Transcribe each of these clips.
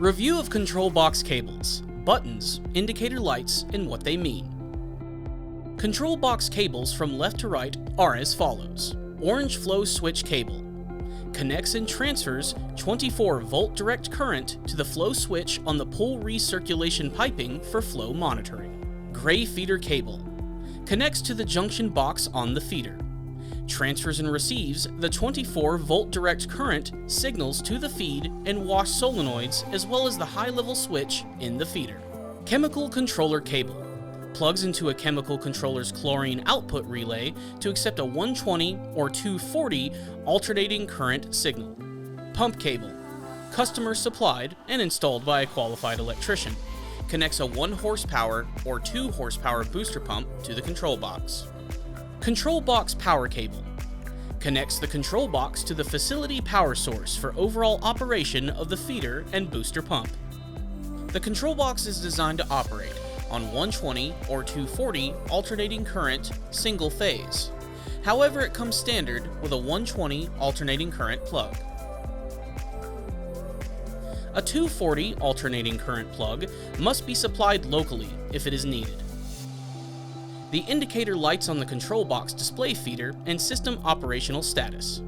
Review of control box cables, buttons, indicator lights, and what they mean. Control box cables from left to right are as follows. Orange flow switch cable. Connects and transfers 24-volt direct current to the flow switch on the pull recirculation piping for flow monitoring. Gray feeder cable. Connects to the junction box on the feeder. Transfers and receives the 24-volt direct current signals to the feed and wash solenoids as well as the high-level switch in the feeder. Chemical controller cable. Plugs into a chemical controller's chlorine output relay to accept a 120 or 240 alternating current signal. Pump cable. Customer supplied and installed by a qualified electrician. Connects a 1 horsepower or 2 horsepower booster pump to the control box. Control box power cable. Connects the control box to the facility power source for overall operation of the feeder and booster pump. The control box is designed to operate on 120 or 240 alternating current single phase. However, it comes standard with a 120 alternating current plug. A 240 alternating current plug must be supplied locally if it is needed. The indicator lights on the control box display feeder and system operational status.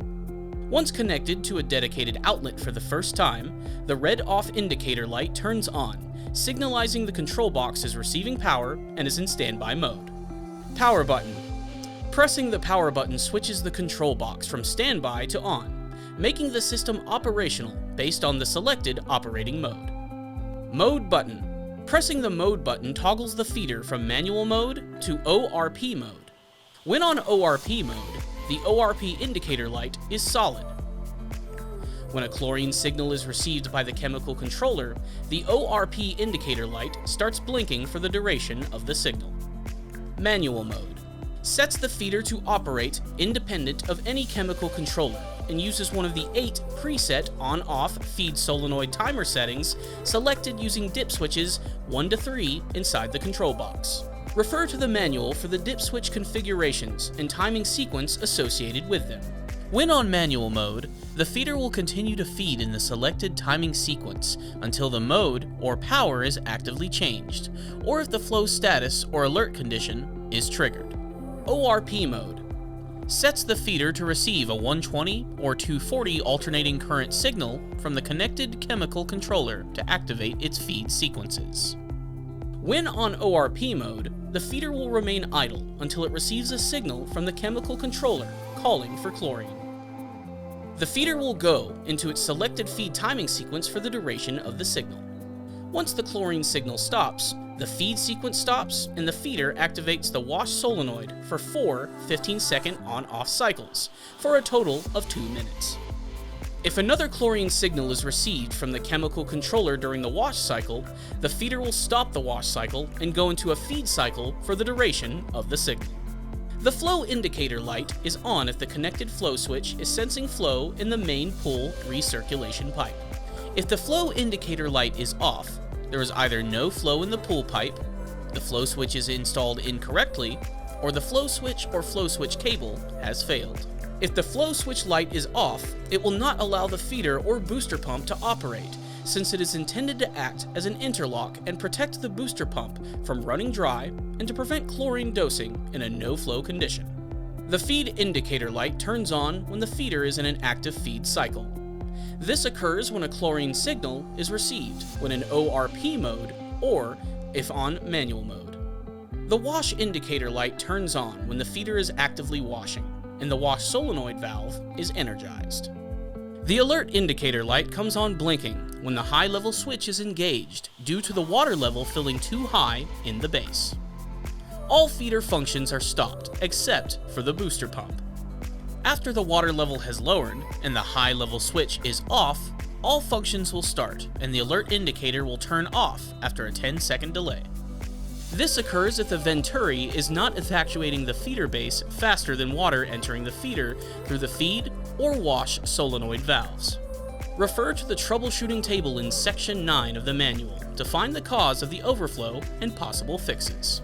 Once connected to a dedicated outlet for the first time, the red off indicator light turns on, signalizing the control box is receiving power and is in standby mode. Power button. Pressing the power button switches the control box from standby to on, making the system operational based on the selected operating mode. Mode button. Pressing the mode button toggles the feeder from manual mode to ORP mode. When on ORP mode, the ORP indicator light is solid. When a chlorine signal is received by the chemical controller, the ORP indicator light starts blinking for the duration of the signal. Manual mode. Sets the feeder to operate independent of any chemical controller and uses one of the 8 preset on-off feed solenoid timer settings selected using dip switches 1 to 3 inside the control box. Refer to the manual for the dip switch configurations and timing sequence associated with them. When on manual mode, the feeder will continue to feed in the selected timing sequence until the mode or power is actively changed, or if the flow status or alert condition is triggered. ORP mode. Sets the feeder to receive a 120 or 240 alternating current signal from the connected chemical controller to activate its feed sequences. When on ORP mode, the feeder will remain idle until it receives a signal from the chemical controller calling for chlorine. The feeder will go into its selected feed timing sequence for the duration of the signal. Once the chlorine signal stops, the feed sequence stops and the feeder activates the wash solenoid for 4 15-second on-off cycles, for a total of 2 minutes. If another chlorine signal is received from the chemical controller during the wash cycle, the feeder will stop the wash cycle and go into a feed cycle for the duration of the signal. The flow indicator light is on if the connected flow switch is sensing flow in the main pull recirculation pipe. If the flow indicator light is off, there is either no flow in the pull pipe, the flow switch is installed incorrectly, or the flow switch or flow switch cable has failed. If the flow switch light is off, it will not allow the feeder or booster pump to operate, since it is intended to act as an interlock and protect the booster pump from running dry and to prevent chlorine dosing in a no-flow condition. The feed indicator light turns on when the feeder is in an active feed cycle. This occurs when a chlorine signal is received when in ORP mode or if on manual mode. The wash indicator light turns on when the feeder is actively washing and the wash solenoid valve is energized. The alert indicator light comes on blinking when the high-level switch is engaged due to the water level filling too high in the base. All feeder functions are stopped except for the booster pump. After the water level has lowered and the high-level switch is off, all functions will start and the alert indicator will turn off after a 10-second delay. This occurs if the venturi is not evacuating the feeder base faster than water entering the feeder through the feed or wash solenoid valves. Refer to the troubleshooting table in Section 9 of the manual to find the cause of the overflow and possible fixes.